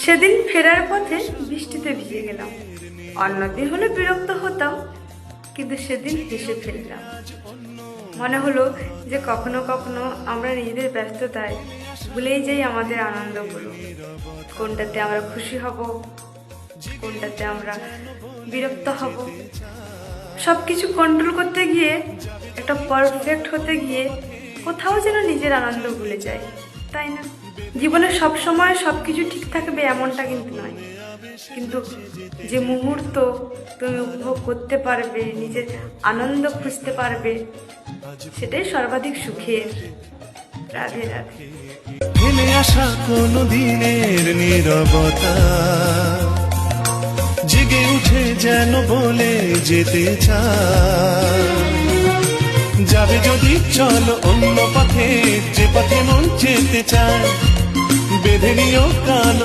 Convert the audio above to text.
সেদিন ফেরার পথে বৃষ্টিতে ভিজে গেলাম। অন্যদিন হলে বিরক্ত হতাম, কিন্তু সেদিন হেসে ফেললাম। মনে হলো যে কখনো কখনো আমরা নিজেদের ব্যস্ততায় ভুলেই যাই আমাদের আনন্দগুলো। কোনটাতে আমরা খুশি হব, কোনটাতে আমরা বিরক্ত হব। সবকিছু কন্ট্রোল করতে গিয়ে, একটা পারফেক্ট হতে গিয়ে কোথাও যেন নিজের আনন্দ ভুলে যায়, তাই না? জীবনে সব সময় সবকিছু ঠিক থাকবে এমনটা কিন্তু নয়, কিন্তু যে মুহূর্ত তুমি উপভোগ করতে পারবে, নিজের আনন্দ খুঁজতে পারবে, সেটাই সর্বাধিক সুখের। রাধে রাধে। ফেলে আসা কোনো দিনের নীরবতা জেগে উঠে যেন বলে যেতে চায়, যাবে যদি চলো অন্য পথে, যে পথে মন যেতে চায়, বেঁধে নিও কান।